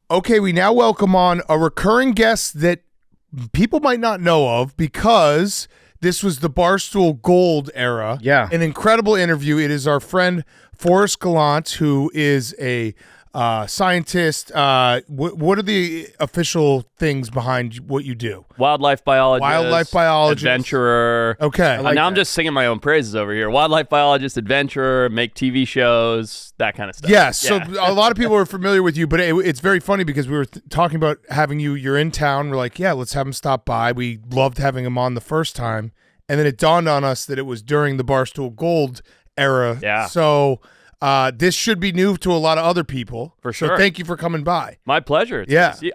Okay, we now welcome on a recurring guest that people might not know of because this was the Barstool Gold era. Yeah. An incredible interview. It is our friend Forrest Galante, who is a scientist. What are the official things behind what you do? Wildlife biologist. Adventurer. Okay. Now I'm just singing my own praises over here. Wildlife biologist, adventurer, make TV shows, that kind of stuff. Yes. Yeah. So a lot of people are familiar with you, but it's very funny because we were talking about having you. You're in town. We're like, yeah, let's have him stop by. We loved having him on the first time. And then it dawned on us that it was during the Barstool Gold era. Yeah. So this should be new to a lot of other people. For sure. So thank you for coming by. My pleasure.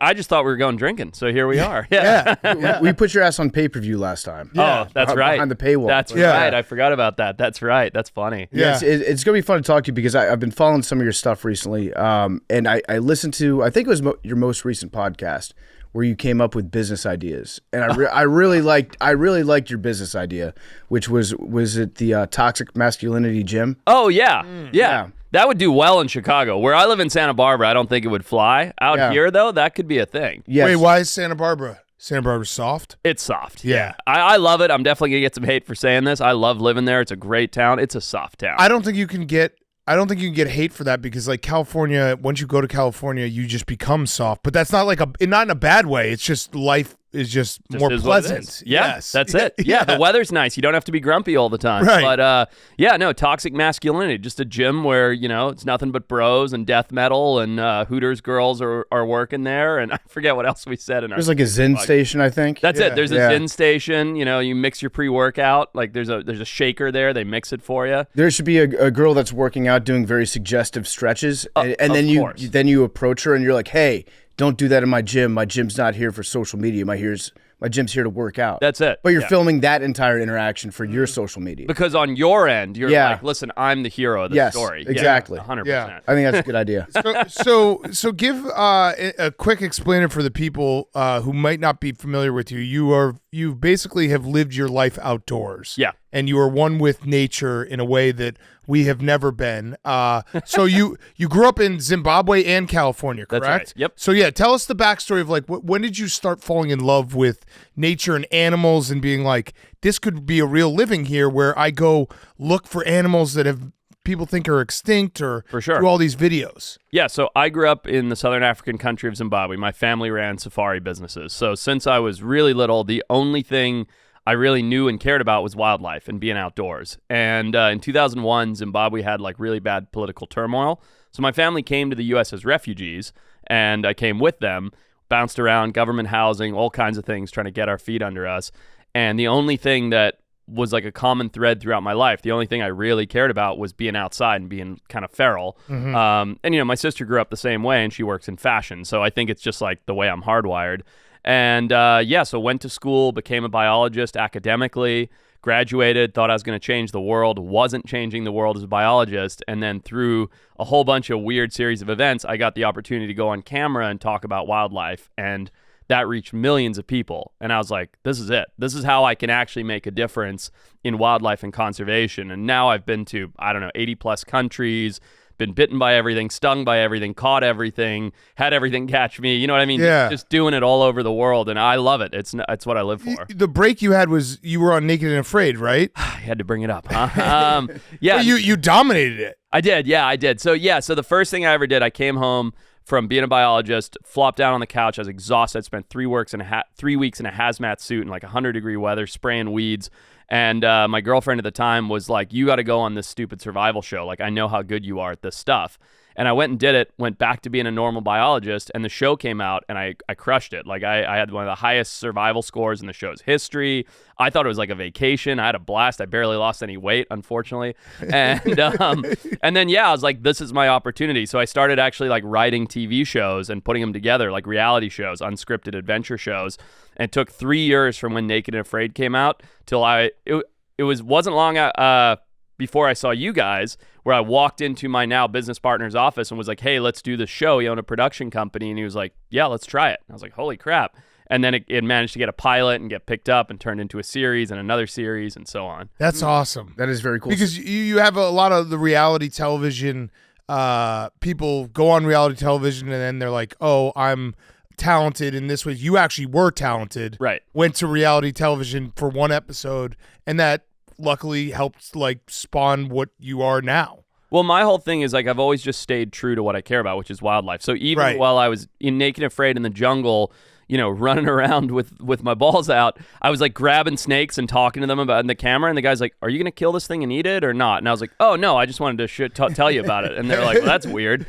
I just thought we were going drinking, so here we are. Yeah. We put your ass on pay-per-view last time. Yeah. Oh, that's right. Behind the paywall. That's right. I forgot about that. That's right. That's funny. Yeah. It's going to be fun to talk to you because I've been following some of your stuff recently, and I listened to, I think it was your most recent podcast, where you came up with business ideas, and I really liked your business idea, which was it the toxic masculinity gym? Oh yeah. Yeah. That would do well in Chicago. Where I live in Santa Barbara, I don't think it would fly. Out here though, that could be a thing. Yes. Wait, why is Santa Barbara? Santa Barbara's soft? It's soft. Yeah. I love it. I'm definitely gonna get some hate for saying this. I love living there. It's a great town. It's a soft town. I don't think you can get hate for that because like California, once you go to California, you just become soft. But that's not like not in a bad way. It's just life is just more pleasant. Yes, that's it. Yeah, the weather's nice. You don't have to be grumpy all the time. Right. But toxic masculinity. Just a gym where, it's nothing but bros and death metal and Hooters girls are working there. And I forget what else we said. There's like a Zen station, I think. That's it. There's a Zen station. You mix your pre-workout. Like there's a shaker there. They mix it for you. There should be a girl that's working out doing very suggestive stretches. And then you approach her and you're like, hey, don't do that in my gym. My gym's not here for social media. My gym's here to work out. That's it. But you're filming that entire interaction for your social media. Because on your end, you're like, listen, I'm the hero of the story. Exactly. 100%. Yeah. I think that's a good idea. So give a quick explainer for the people who might not be familiar with you. You basically have lived your life outdoors. Yeah. And you are one with nature in a way that we have never been. So you grew up in Zimbabwe and California, correct? That's right. Yep. So yeah, tell us the backstory of like when did you start falling in love with nature and animals and being like, this could be a real living here where I go look for animals that people think are extinct or for sure. do all these videos. Yeah, so I grew up in the southern African country of Zimbabwe. My family ran safari businesses. So since I was really little, the only thing I really knew and cared about was wildlife and being outdoors. And in 2001, Zimbabwe had like really bad political turmoil. So my family came to the U.S. as refugees, and I came with them, bounced around government housing, all kinds of things, trying to get our feet under us. And the only thing that was like a common thread throughout my life, the only thing I really cared about was being outside and being kind of feral. Mm-hmm. And my sister grew up the same way, and she works in fashion. So I think it's just like the way I'm hardwired. And so went to school, became a biologist academically, graduated, thought I was going to change the world, wasn't changing the world as a biologist. And then through a whole bunch of weird series of events, I got the opportunity to go on camera and talk about wildlife. And that reached millions of people. And I was like, this is it. This is how I can actually make a difference in wildlife and conservation. And now I've been to, 80 plus countries, been bitten by everything, stung by everything, caught everything, had everything catch me. You know what I mean? Yeah. Just doing it all over the world, and I love it. It's what I live for. The break you had was you were on Naked and Afraid, right? I had to bring it up, huh? Yeah. But you dominated it. I did. Yeah, I did. So so the first thing I ever did, I came home from being a biologist, flopped down on the couch. I was exhausted. I spent 3 weeks in a hazmat suit in like 100-degree weather, spraying weeds. And my girlfriend at the time was like, you got to go on this stupid survival show. Like, I know how good you are at this stuff. And I went and did it, went back to being a normal biologist, and the show came out, and I crushed it. Like, I had one of the highest survival scores in the show's history. I thought it was like a vacation. I had a blast. I barely lost any weight, unfortunately. And and then, I was like, this is my opportunity. So I started actually, like, writing TV shows and putting them together, like reality shows, unscripted adventure shows. And it took 3 years from when Naked and Afraid came out till it wasn't long before I saw you guys, where I walked into my now business partner's office and was like, hey, let's do this show. He owned a production company, and he was like, yeah, let's try it. And I was like, holy crap. And then it managed to get a pilot and get picked up and turned into a series and another series and so on. That's awesome. That is very cool. Because you have a lot of the reality television people go on reality television and then they're like, oh, I'm talented in this way. You actually were talented. Right. Went to reality television for one episode, and that luckily helped like spawn what you are now. Well, my whole thing is like I've always just stayed true to what I care about, which is wildlife. So even while I was in Naked and Afraid in the jungle, you know, running around with my balls out, I was like grabbing snakes and talking to them about in the camera, and the guy's like, "Are you gonna kill this thing and eat it or not?" And I was like, "Oh no, I just wanted to tell you about it." And they're like, "Well, that's weird."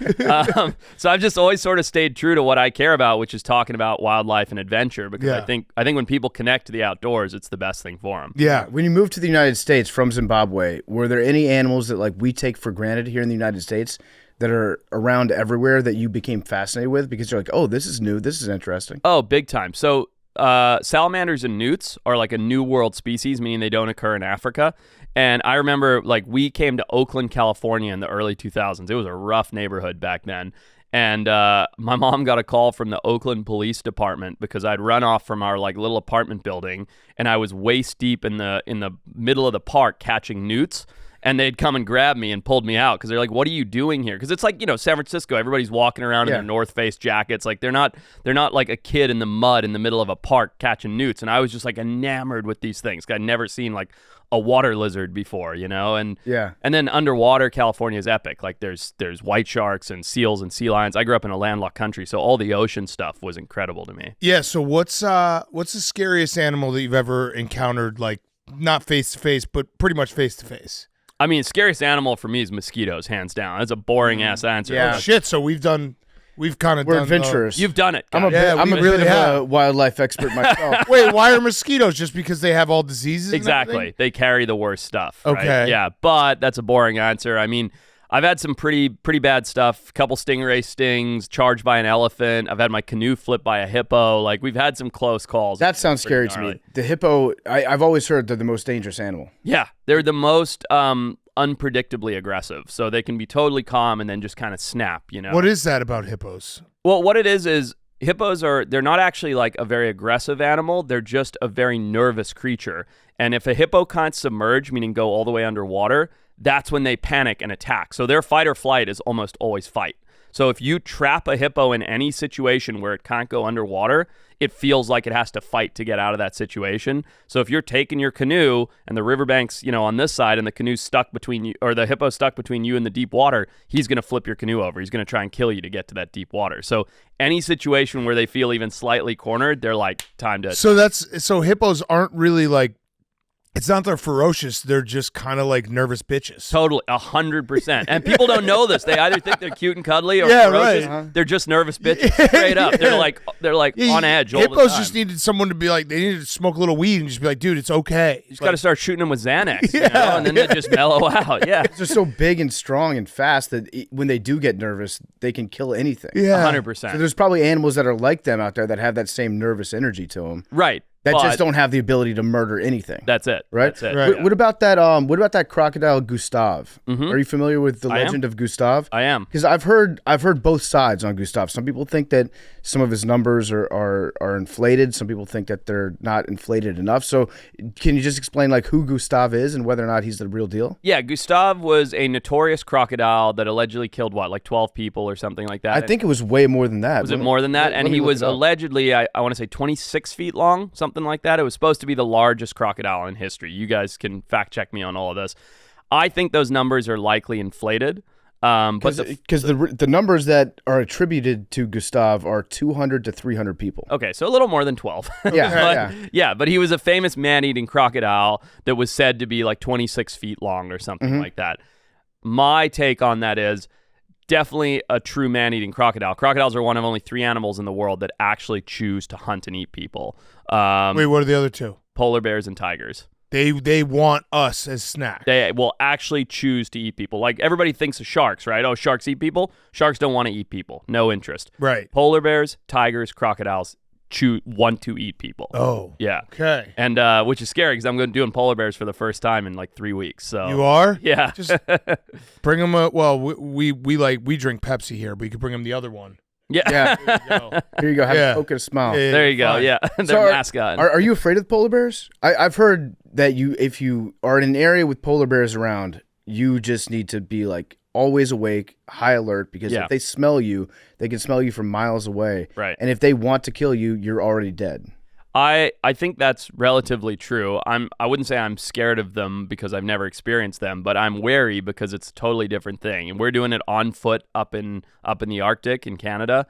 So I've just always sort of stayed true to what I care about, which is talking about wildlife and adventure, because I think when people connect to the outdoors, it's the best thing for them. Yeah. When you moved to the United States from Zimbabwe, were there any animals that like we take for granted here in the United States that are around everywhere that you became fascinated with because you're like, oh, this is new, this is interesting? Oh, big time. So salamanders and newts are like a new world species, meaning they don't occur in Africa. And I remember like we came to Oakland, California in the early 2000s. It was a rough neighborhood back then. And my mom got a call from the Oakland Police Department because I'd run off from our like little apartment building and I was waist deep in the middle of the park catching newts. And they'd come and grab me and pulled me out because they're like, "What are you doing here?" Because it's like, you know, San Francisco, everybody's walking around in their North Face jackets. Like they're not like a kid in the mud in the middle of a park catching newts. And I was just like enamored with these things. I'd never seen like a water lizard before, you know? And then underwater, California is epic. Like there's white sharks and seals and sea lions. I grew up in a landlocked country, so all the ocean stuff was incredible to me. Yeah. So what's the scariest animal that you've ever encountered? Like not face to face, but pretty much face to face. I mean, scariest animal for me is mosquitoes, hands down. That's a boring ass answer. Yeah. Oh, shit. So we've kind of done. We're adventurers. You've done it. I'm a bit of a wildlife expert myself. Wait, why are mosquitoes? Just because they have all diseases? Exactly. They carry the worst stuff. Okay. Right? Yeah, but that's a boring answer. I mean, I've had some pretty bad stuff. A couple stingray stings, charged by an elephant. I've had my canoe flipped by a hippo. Like we've had some close calls. That sounds scary to me. The hippo, I've always heard they're the most dangerous animal. Yeah, they're the most unpredictably aggressive. So they can be totally calm and then just kind of snap, you know? What is that about hippos? Well, what it is hippos they're not actually like a very aggressive animal. They're just a very nervous creature. And if a hippo can't submerge, meaning go all the way underwater, that's when they panic and attack. So their fight or flight is almost always fight. So if you trap a hippo in any situation where it can't go underwater, it feels like it has to fight to get out of that situation. So if you're taking your canoe and the riverbank's, you know, on this side and the canoe's stuck between you, or the hippo's stuck between you and the deep water, he's going to flip your canoe over. He's going to try and kill you to get to that deep water. So any situation where they feel even slightly cornered, they're like, time to... So hippos aren't really like, it's not they're ferocious. They're just kind of like nervous bitches. Totally, 100%. And people don't know this. They either think they're cute and cuddly or ferocious. Right. They're just nervous bitches. Straight up. They're like on edge all the time. Hippos just needed someone to be like, they needed to smoke a little weed and just be like, dude, it's okay. You just got to start shooting them with Xanax, you know? And then they just mellow out. Yeah. They're so big and strong and fast that when they do get nervous, they can kill anything. Yeah. 100%. So there's probably animals that are like them out there that have that same nervous energy to them. Right. That just don't have the ability to murder anything. That's it. Right? That's it. Right. What about that? What about that crocodile Gustav? Mm-hmm. Are you familiar with the legend of Gustav? I am. Because I've heard both sides on Gustav. Some people think that some of his numbers are inflated. Some people think that they're not inflated enough. So can you just explain like who Gustav is and whether or not he's the real deal? Yeah, Gustav was a notorious crocodile that allegedly killed like 12 people or something like that. I think it was way more than that. Was it more than that? And he was allegedly, I want to say 26 feet long, something like that. It was supposed to be the largest crocodile in history. You guys can fact check me on all of this. I think those numbers are likely inflated. Because the numbers that are attributed to Gustav are 200 to 300 people. Okay, so a little more than 12. But he was a famous man-eating crocodile that was said to be like 26 feet long or something like that. My take on that is definitely a true man-eating crocodile. Crocodiles are one of only 3 animals in the world that actually choose to hunt and eat people. Wait, what are the other 2? Polar bears and tigers. They want us as snacks. They will actually choose to eat people. Like everybody thinks of sharks, right? Oh, sharks eat people. Sharks don't want to eat people. No interest. Right. Polar bears, tigers, crocodiles want to eat people. Oh. Yeah. Okay. And which is scary because I'm doing polar bears for the first time in like 3 weeks. So you are? Yeah. Just bring them. We drink Pepsi here, but you could bring them the other one. Yeah. Here you go. Have a Coke and a smile. There you go. Yeah. Their mascot. Are you afraid of polar bears? I've heard that if you are in an area with polar bears around, you just need to be like always awake, high alert, because Yeah. if they smell you, they can smell you from miles away. Right. And if they want to kill you, you're already dead. I think that's relatively true. I wouldn't say I'm scared of them because I've never experienced them, but I'm wary because it's a totally different thing. And we're doing it on foot up in the Arctic in Canada,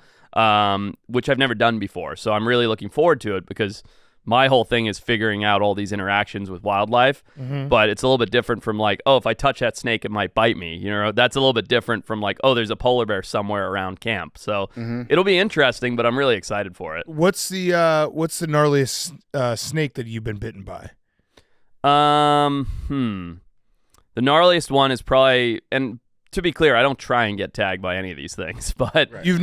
which I've never done before. So I'm really looking forward to it because my whole thing is figuring out all these interactions with wildlife, but it's a little bit different from like, oh, if I touch that snake, it might bite me. You know, that's a little bit different from like, oh, there's a polar bear somewhere around camp. So it'll be interesting, but I'm really excited for it. What's the gnarliest snake that you've been bitten by? The gnarliest one is probably, and to be clear, I don't try and get tagged by any of these things, but You've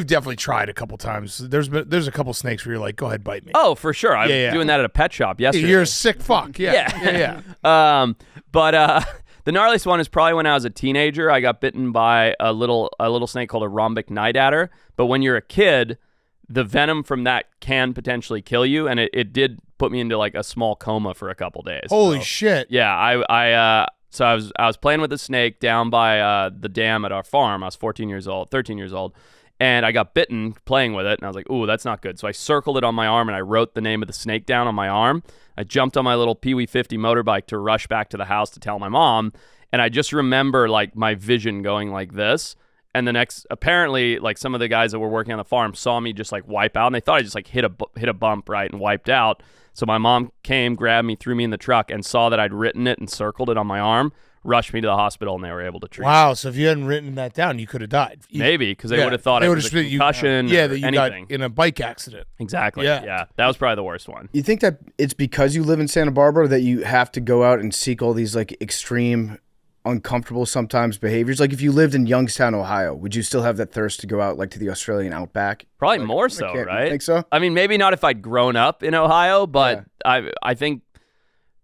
definitely tried a couple times. There's a couple snakes where you're like, go ahead, bite me. oh, for sure. I'm Yeah. doing that at a pet shop yesterday. You're a sick fuck. Yeah. But the gnarliest one is probably when I was a teenager. I got bitten by a little snake called a rhombic night adder. But when you're a kid, the venom from that can potentially kill you, and it did put me into like a small coma for a couple days. Holy shit. Yeah, so I was playing with a snake down by the dam at our farm. I was 13 years old, and I got bitten playing with it, and I was like, ooh, that's not good. So I circled it on my arm, and I wrote the name of the snake down on my arm. I jumped on my little Pee Wee 50 motorbike to rush back to the house to tell my mom, and I just remember like my vision going like this. And apparently, like some of the guys that were working on the farm saw me just like wipe out, and they thought I just like hit a bump, right, and wiped out. So my mom came, grabbed me, threw me in the truck, and saw that I'd written it and circled it on my arm, rushed me to the hospital, and they were able to treat me. Wow. So if you hadn't written that down, you could have died. Maybe, because they would have thought it was a concussion that or you anything. got in a bike accident. Exactly. Yeah. That was probably the worst one. You think that it's because you live in Santa Barbara that you have to go out and seek all these like extreme, uncomfortable sometimes behaviors? Like if you lived in Youngstown, Ohio, would you still have that thirst to go out like to the Australian outback? Probably like, more so, right? You think so? I mean, maybe not if I'd grown up in Ohio, but I think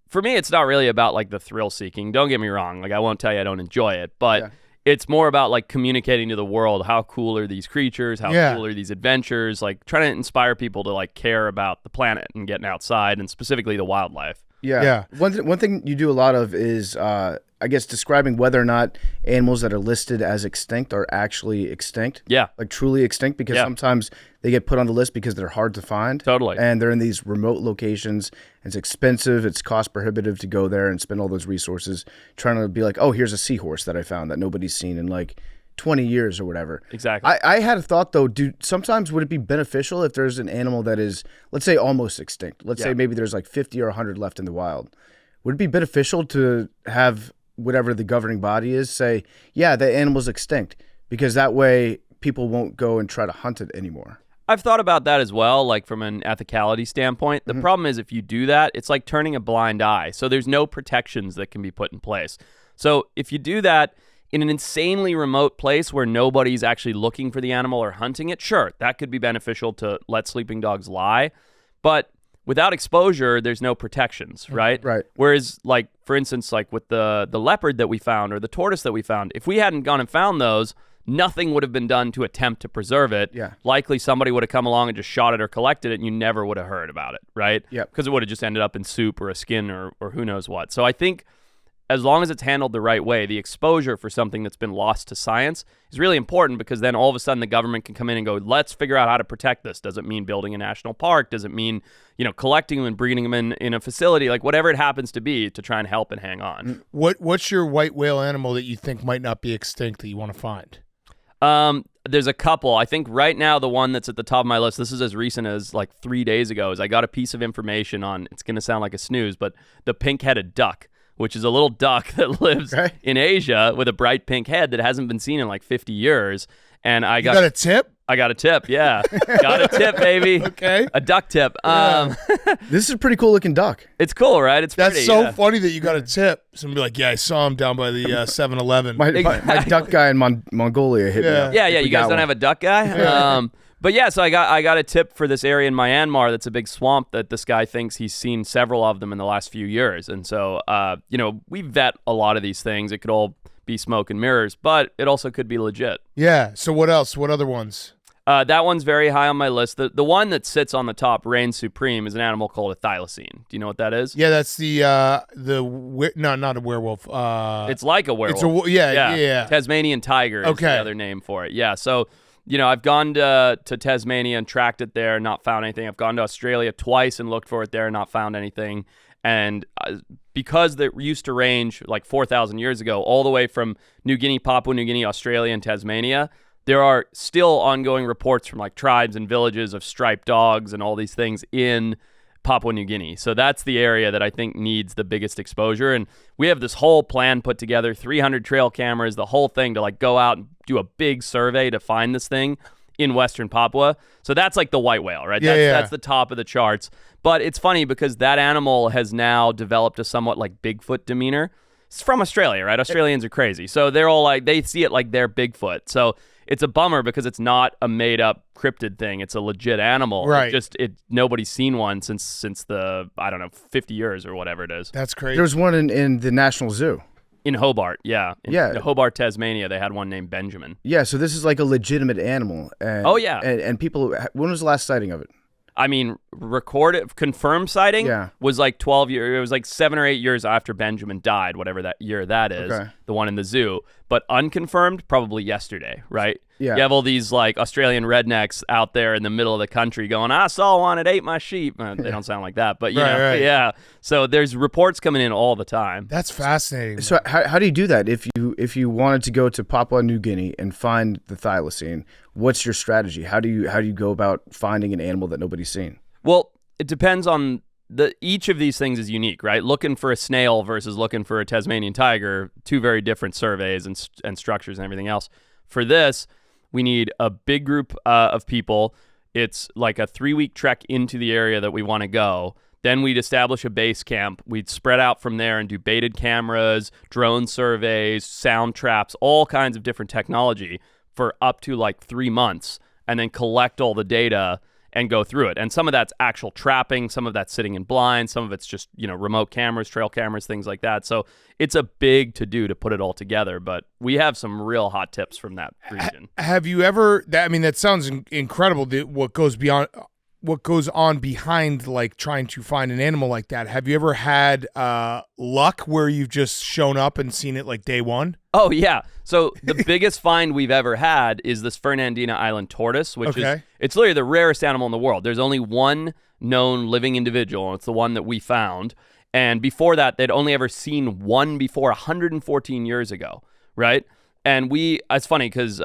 for me, it's not really about like the thrill seeking. Don't get me wrong. Like I won't tell you I don't enjoy it, but it's more about like communicating to the world how cool are these creatures, how cool are these adventures, like trying to inspire people to like care about the planet and getting outside and specifically the wildlife. Yeah. One thing you do a lot of is, I guess, describing whether or not animals that are listed as extinct are actually extinct. Yeah. Like truly extinct, because sometimes they get put on the list because they're hard to find. Totally. And they're in these remote locations. It's expensive. It's cost prohibitive to go there and spend all those resources trying to be like, oh, here's a seahorse that I found that nobody's seen in like 20 years or whatever. Exactly. I had a thought though, sometimes would it be beneficial if there's an animal that is, let's say, almost extinct? Let's say maybe there's like 50 or 100 left in the wild. Would it be beneficial to have whatever the governing body is say, yeah, the animal's extinct, because that way people won't go and try to hunt it anymore? I've thought about that as well, like from an ethicality standpoint. The problem is if you do that, it's like turning a blind eye. So there's no protections that can be put in place. So if you do that in an insanely remote place where nobody's actually looking for the animal or hunting it, sure, that could be beneficial to let sleeping dogs lie. But without exposure, there's no protections, right? Right. Whereas, like, for instance, like with the leopard that we found or the tortoise that we found, if we hadn't gone and found those, nothing would have been done to attempt to preserve it. Yeah. Likely somebody would have come along and just shot it or collected it, and you never would have heard about it, right? Yep. Because it would have just ended up in soup or a skin or who knows what. So I think as long as it's handled the right way, the exposure for something that's been lost to science is really important, because then all of a sudden the government can come in and go, let's figure out how to protect this. Does it mean building a national park? Does it mean, collecting them and breeding them in a facility? Like whatever it happens to be, to try and help and hang on. What's your white whale animal that you think might not be extinct that you want to find? There's a couple. I think right now the one that's at the top of my list, this is as recent as like 3 days ago, is I got a piece of information on, it's going to sound like a snooze, but the pink-headed duck, which is a little duck that lives in Asia with a bright pink head that hasn't been seen in like 50 years. And I got a tip? I got a tip, yeah. Got a tip, baby. Okay. A duck tip. This is a pretty cool looking duck. It's cool, right? It's That's pretty, so funny that you got a tip. Somebody be like, yeah, I saw him down by the 7-Eleven. My duck guy in Mongolia hit me up. Yeah, you guys don't have a duck guy? But yeah, so I got a tip for this area in Myanmar that's a big swamp that this guy thinks he's seen several of them in the last few years. And so, we vet a lot of these things. It could all be smoke and mirrors, but it also could be legit. Yeah. So what else? What other ones? That one's very high on my list. The one that sits on the top, reigns supreme, is an animal called a thylacine. Do you know what that is? Yeah, that's not a werewolf. It's like a werewolf. It's yeah. Tasmanian tiger is the other name for it. Yeah, so I've gone to Tasmania and tracked it there, not found anything. I've gone to Australia twice and looked for it there, not found anything. And because they used to range like 4,000 years ago, all the way from New Guinea, Papua New Guinea, Australia, and Tasmania, there are still ongoing reports from like tribes and villages of striped dogs and all these things in Papua New Guinea. So that's the area that I think needs the biggest exposure. And we have this whole plan put together, 300 trail cameras, the whole thing to like go out and do a big survey to find this thing in Western Papua. So that's like the white whale, right? That's the top of the charts. But it's funny because that animal has now developed a somewhat like Bigfoot demeanor. It's from Australia, right? Australians are crazy. So they're all like, they see it like they're Bigfoot. So it's a bummer because it's not a made-up cryptid thing. It's a legit animal. Right. Nobody's seen one since the, 50 years or whatever it is. That's crazy. There was one in the National Zoo. In Hobart, yeah. In Hobart, Tasmania, they had one named Benjamin. Yeah, so this is like a legitimate animal. And, And people, when was the last sighting of it? I mean, confirmed sighting was like 12 years. It was like 7 or 8 years after Benjamin died, whatever that year that is, the one in the zoo. But unconfirmed, probably yesterday, right? Yeah. You have all these like Australian rednecks out there in the middle of the country going, I saw one, it ate my sheep. They don't sound like that, but you know, yeah. So there's reports coming in all the time. That's fascinating. So how do you do that? If you wanted to go to Papua New Guinea and find the thylacine, what's your strategy? How do you go about finding an animal that nobody's seen? Well, it depends on each of these things is unique, right? Looking for a snail versus looking for a Tasmanian tiger, two very different surveys and structures and everything else. For this, we need a big group of people. It's like a 3-week trek into the area that we want to go. Then we'd establish a base camp. We'd spread out from there and do baited cameras, drone surveys, sound traps, all kinds of different technology for up to like 3 months, and then collect all the data and go through it. And some of that's actual trapping, some of that's sitting in blinds, some of it's just, remote cameras, trail cameras, things like that. So it's a big to-do to put it all together, but we have some real hot tips from that region. Have you ever, that sounds incredible, what goes on behind like trying to find an animal like that. Have you ever had luck where you've just shown up and seen it like day one? Oh, yeah. So the biggest find we've ever had is this Fernandina Island tortoise, which it's literally the rarest animal in the world. There's only one known living individual, and it's the one that we found. And before that, they'd only ever seen one before 114 years ago, right? And it's funny because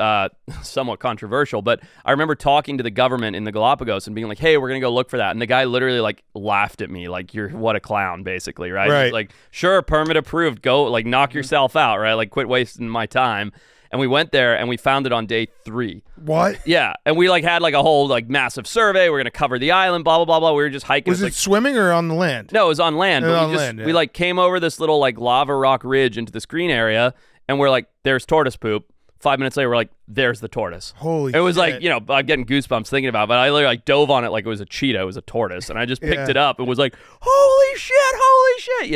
somewhat controversial, but I remember talking to the government in the Galapagos and being like, hey, we're going to go look for that. And the guy literally like laughed at me like, what a clown, basically, right? He's like, sure, permit approved. Go like knock yourself out, right? Like quit wasting my time. And we went there and we found it on day 3. What? Yeah. And we like had like a whole like massive survey. We're going to cover the island, blah, blah, blah, blah. We were just hiking. Was it swimming or on the land? No, it was on land. But we like came over this little like lava rock ridge into this green area. And we're like, there's tortoise poop. 5 minutes later, we're like, there's the tortoise. Holy shit. It was like, I'm getting goosebumps thinking about it, but I literally like dove on it like it was a cheetah. It was a tortoise. And I just picked it up and was like, holy shit.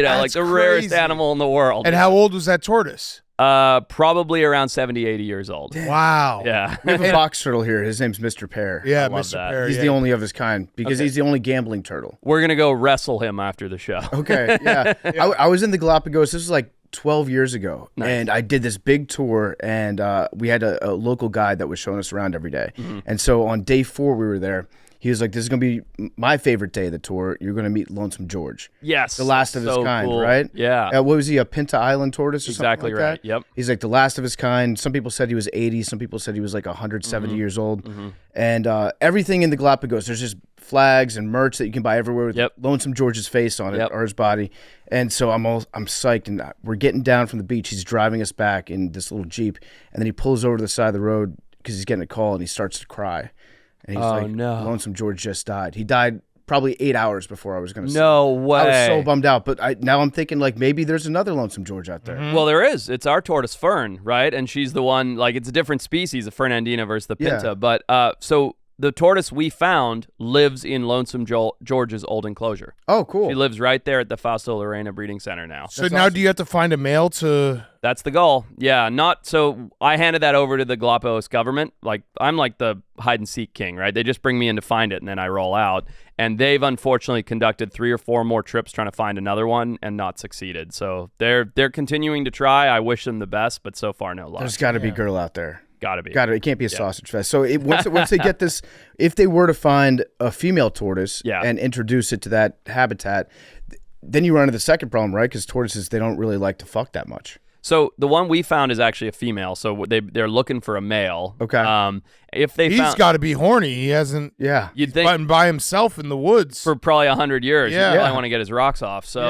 That's like the crazy. Rarest animal in the world. And how old was that tortoise? Probably around 70, 80 years old. Wow. Yeah. We have a box turtle here. His name's Mr. Pear. Yeah, I love Mr. that. Pear. He's the only of his kind because he's the only gambling turtle. We're going to go wrestle him after the show. Okay, yeah. I was in the Galapagos. This was like 12 years ago. Nice. And I did this big tour, and we had a local guide that was showing us around every day. Mm-hmm. And so on day 4 we were there. He was like, this is going to be my favorite day of the tour. You're going to meet Lonesome George. Yes. The last of his kind, cool. right? Yeah. What was he, a Pinta Island tortoise or Exactly something like right. that? Yep. He's like the last of his kind. Some people said he was 80. Some people said he was like 170 years old. Mm-hmm. And everything in the Galapagos, there's just flags and merch that you can buy everywhere with Lonesome George's face on it or his body. And so I'm psyched. And we're getting down from the beach. He's driving us back in this little Jeep. And then he pulls over to the side of the road because he's getting a call, and he starts to cry. And he's like, no. Lonesome George just died. He died probably 8 hours before I was going to see No him. way. I was so bummed out. But now I'm thinking like maybe there's another Lonesome George out there. Well, there is. It's our tortoise Fern, right? And she's the one, like it's a different species, the Fernandina versus the Pinta. Yeah. But so the tortoise we found lives in Lonesome George's old enclosure. Oh, cool. She lives right there at the Fausto Lorena Breeding Center now. So now do you have to find a male to... That's the goal. Yeah, so I handed that over to the Galapagos government. Like, I'm like the hide and seek king, right? They just bring me in to find it and then I roll out. And they've unfortunately conducted 3 or 4 more trips trying to find another one and not succeeded. So they're continuing to try. I wish them the best, but so far no luck. There's got to be a girl out there. Got to be. It can't be a sausage fest. So once they get this, if they were to find a female tortoise and introduce it to that habitat, then you run into the second problem, right? Because tortoises, they don't really like to fuck that much. So the one we found is actually a female. So they're looking for a male. Okay. He's got to be horny. He hasn't. Yeah. You'd think been by himself in the woods for probably 100 years. Yeah. You probably want to get his rocks off. So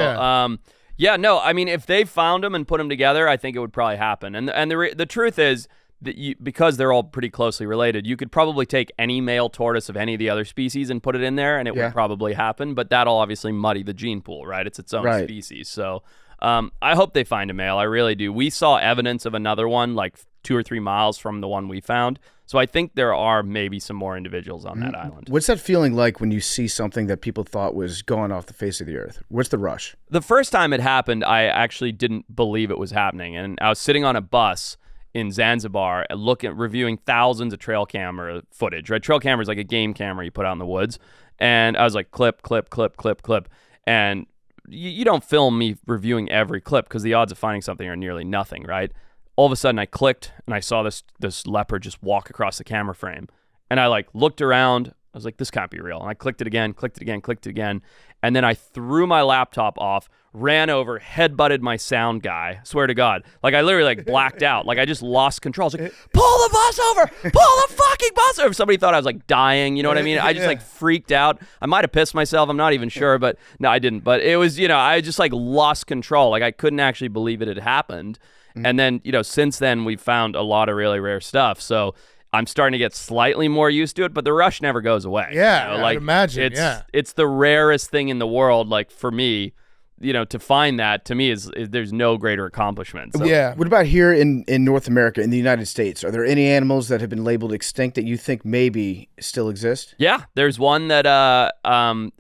no. I mean, if they found him and put him together, I think it would probably happen. And the truth is that because they're all pretty closely related, you could probably take any male tortoise of any of the other species and put it in there, and it would probably happen. But that'll obviously muddy the gene pool, right? It's its own species. So. I hope they find a male. I really do. We saw evidence of another one like 2 or 3 miles from the one we found. So I think there are maybe some more individuals on that island. What's that feeling like when you see something that people thought was gone off the face of the earth? What's the rush? The first time it happened, I actually didn't believe it was happening. And I was sitting on a bus in Zanzibar reviewing thousands of trail camera footage, right? Trail camera is like a game camera you put out in the woods. And I was like, clip, clip, clip, clip, clip. And you don't film me reviewing every clip because the odds of finding something are nearly nothing, right? All of a sudden I clicked and I saw this leopard just walk across the camera frame. And I like looked around. I was like, this can't be real. And I clicked it again. And then I threw my laptop off, ran over, headbutted my sound guy. Swear to God. Like I literally like blacked out. Like I just lost control. I was like, pull the bus over, pull the fucking bus over. Somebody thought I was like dying. You know what I mean? I just like freaked out. I might've pissed myself. I'm not even sure, but no, I didn't. But it was, I just like lost control. Like I couldn't actually believe it had happened. And then, since then we've found a lot of really rare stuff. So I'm starting to get slightly more used to it, but the rush never goes away. Yeah, I'd imagine. It's the rarest thing in the world. Like for me, to find that to me is there's no greater accomplishment. So. Yeah. What about here in North America, in the United States? Are there any animals that have been labeled extinct that you think maybe still exist? Yeah, there's one that.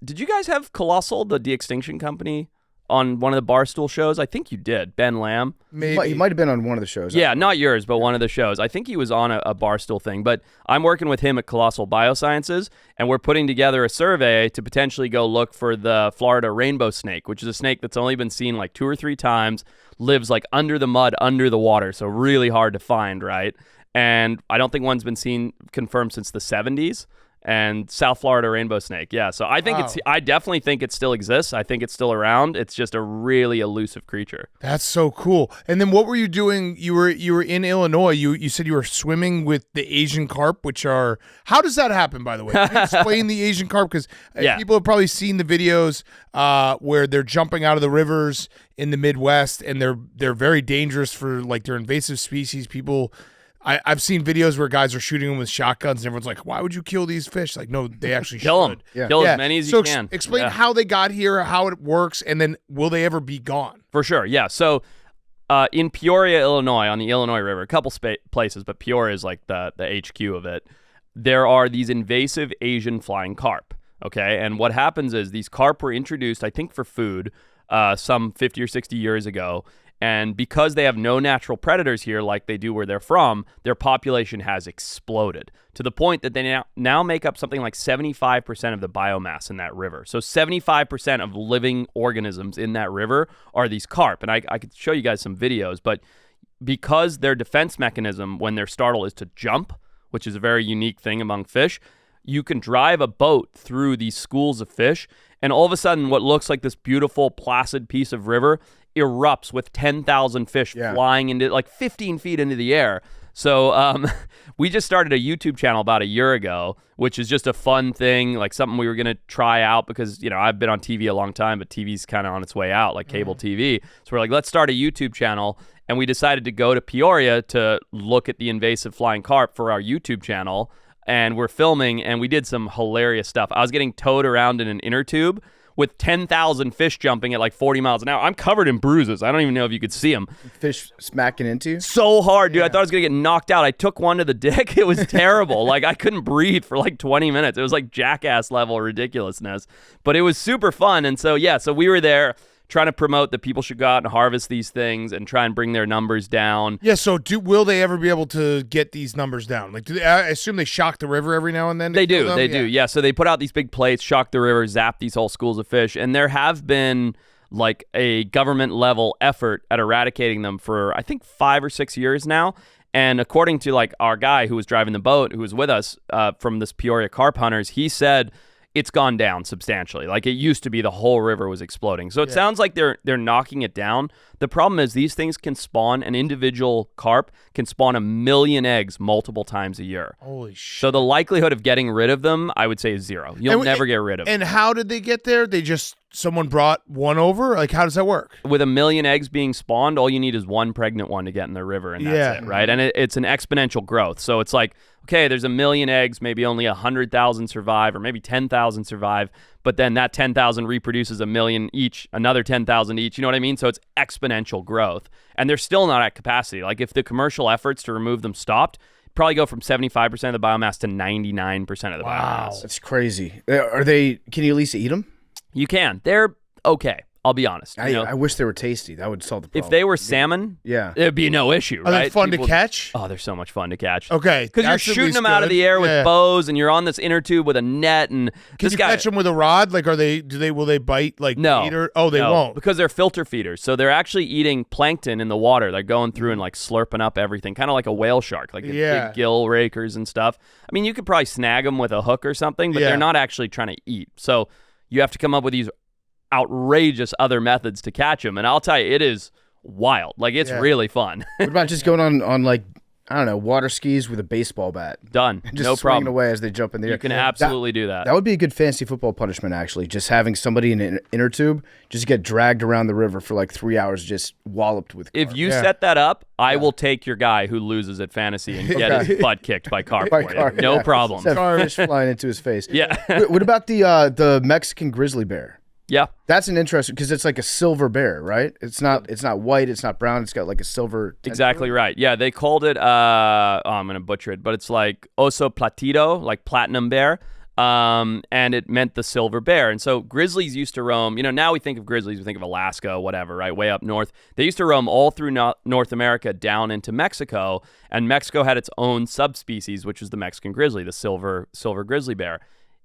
Did you guys have Colossal, the de-extinction company, on one of the Barstool shows? I think you did. Ben Lamb. Maybe. He might have been on one of the shows. Yeah, not yours, but one of the shows. I think he was on a Barstool thing. But I'm working with him at Colossal Biosciences, and we're putting together a survey to potentially go look for the Florida rainbow snake, which is a snake that's only been seen like 2 or 3 times, lives like under the mud, under the water, so really hard to find, right? And I don't think one's been confirmed since the 70s. And South Florida rainbow snake, yeah. So I think I definitely think it still exists. I think it's still around. It's just a really elusive creature. That's so cool. And then what were you doing? You were in Illinois. You said you were swimming with the Asian carp, which are, how does that happen, by the way? Can you explain the Asian carp? Because people have probably seen the videos where they're jumping out of the rivers in the Midwest, and they're very dangerous for, like, they're invasive species. I've seen videos where guys are shooting them with shotguns, and everyone's like, why would you kill these fish? Like, no, they actually kill should. them. Yeah. Kill as many as you can. Explain how they got here, how it works, and then will they ever be gone? For sure, yeah. So in Peoria, Illinois, on the Illinois River, a couple places, but Peoria is like the HQ of it, there are these invasive Asian flying carp, okay? And what happens is these carp were introduced, I think, for food some 50 or 60 years ago. And because they have no natural predators here like they do where they're from, their population has exploded to the point that they now make up something like 75% of the biomass in that river. So 75% of living organisms in that river are these carp. And I could show you guys some videos, but because their defense mechanism when they're startled is to jump, which is a very unique thing among fish, you can drive a boat through these schools of fish, and all of a sudden what looks like this beautiful placid piece of river erupts with 10,000 fish flying into like 15 feet into the air. So we just started a YouTube channel about a year ago, which is just a fun thing, like something we were going to try out because, I've been on TV a long time, but TV's kind of on its way out, like cable TV. So we're like, let's start a YouTube channel. And we decided to go to Peoria to look at the invasive flying carp for our YouTube channel. And we're filming, and we did some hilarious stuff. I was getting towed around in an inner tube with 10,000 fish jumping at like 40 miles an hour. I'm covered in bruises. I don't even know if you could see them. Fish smacking into you? So hard, dude. I thought I was going to get knocked out. I took one to the dick. It was terrible. Like, I couldn't breathe for like 20 minutes. It was like jackass level ridiculousness. But it was super fun. And so, yeah, so we were there trying to promote that people should go out and harvest these things and try and bring their numbers down. Yeah, so will they ever be able to get these numbers down? Like, I assume they shock the river every now and then? They do. Yeah, so they put out these big plates, shock the river, zap these whole schools of fish, and there have been like a government-level effort at eradicating them for, I think, 5 or 6 years now. And according to like our guy who was driving the boat, who was with us from this Peoria Carp Hunters, he said it's gone down substantially. Like, it used to be the whole river was exploding. So it sounds like they're knocking it down. The problem is these things can spawn, an individual carp can spawn 1 million eggs multiple times a year. Holy shit. So the likelihood of getting rid of them, I would say, is 0. You'll never get rid of them. And how did they get there? Someone brought one over? Like, how does that work? With 1 million eggs being spawned, all you need is one pregnant one to get in the river, and that's it, right? And it's an exponential growth. So it's like, okay, there's 1 million eggs, maybe only 100,000 survive, or maybe 10,000 survive, but then that 10,000 reproduces 1 million each, another 10,000 each, you know what I mean? So it's exponential growth, and they're still not at capacity. Like, if the commercial efforts to remove them stopped, probably go from 75% of the biomass to 99% of the biomass. That's crazy. Can you at least eat them? You can. They're okay. I'll be honest. I wish they were tasty. That would solve the problem. If they were salmon, it'd be no issue, right? Are they fun to catch? Oh, they're so much fun to catch. Okay. Because you're shooting them out of the air with bows, and you're on this inner tube with a net, and Can you catch them with a rod? Like, will they bite like no. eat or they won't? Because they're filter feeders. So they're actually eating plankton in the water. They're going through and like slurping up everything, kind of like a whale shark, like the big gill rakers and stuff. I mean, you could probably snag them with a hook or something, but they're not actually trying to eat. So you have to come up with these outrageous other methods to catch them, and I'll tell you, it is wild. Like, it's really fun. What about just going on like, I don't know, water skis with a baseball bat? Done. Just no swinging problem. away as they jump in the air. You can absolutely do that. That would be a good fantasy football punishment, actually. Just having somebody in an inner tube just get dragged around the river for like 3 hours, just walloped with carp. If you set that up, I will take your guy who loses at fantasy and get his butt kicked by carp. No problem. Fish flying into his face. Yeah. What about the Mexican grizzly bear? Yeah, that's an interesting, because it's like a silver bear, right? It's not white, it's not brown, it's got like a silver tint. Exactly right. Yeah, they called it I'm gonna butcher it, but it's like oso platido, like platinum bear, and it meant the silver bear. And so grizzlies used to roam, now we think of grizzlies, we think of Alaska, whatever, right, way up north. They used to roam all through North America down into Mexico, and Mexico had its own subspecies, which was the Mexican grizzly, the silver grizzly bear.